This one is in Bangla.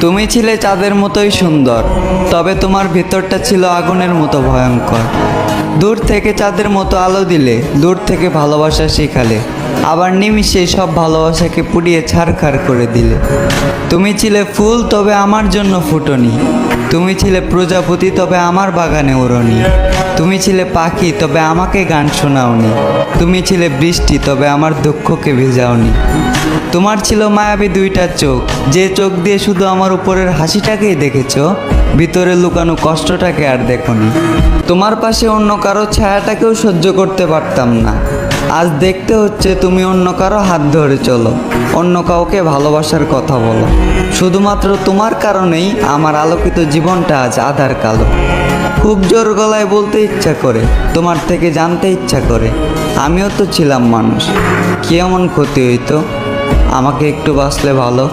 তুমি ছিলে চাঁদের মতোই সুন্দর, তবে তোমার ভিতরটা ছিল আগুনের মতো ভয়ঙ্কর। দূর থেকে চাঁদের মতো আলো দিলে, দূর থেকে ভালোবাসা শেখালে, আবার নিমিষেই সব ভালোবাসাকে পুড়িয়ে ছারখার করে দিলে। তুমি ছিলে ফুল, তবে আমার জন্য ফুটনি। তুমি ছিলে প্রজাপতি, তবে আমার বাগানে ওড়নি। তুমি ছিলে পাখি, তবে আমাকে গান শোনাওনি। তুমি ছিলে বৃষ্টি, তবে আমার দুঃখকে ভেজাওনি। তোমার ছিল মায়াবী দুইটা চোখ, যে চোখ দিয়ে শুধু আমার উপরের হাসিটাকেই দেখেছো, ভিতরে লুকানো কষ্টটাকে আর দেখোনি। তোমার পাশে অন্য কারো ছায়াটাকেও সহ্য করতে পারতাম না। আজ দেখতে হচ্ছে তুমি অন্য কারো হাত ধরে চলো, অন্য কাউকে ভালোবাসার কথা বলো। শুধুমাত্র তোমার কারণেই আমার আলোকিত জীবনটা আজ আধার কালো। খুব জোর গলায় বলতে ইচ্ছা করে, তোমার থেকে জানতে ইচ্ছা করে, আমিও তো ছিলাম মানুষ। কি এমন ক্ষতি হইতো আমাকে একটু বাঁচলে ভালো।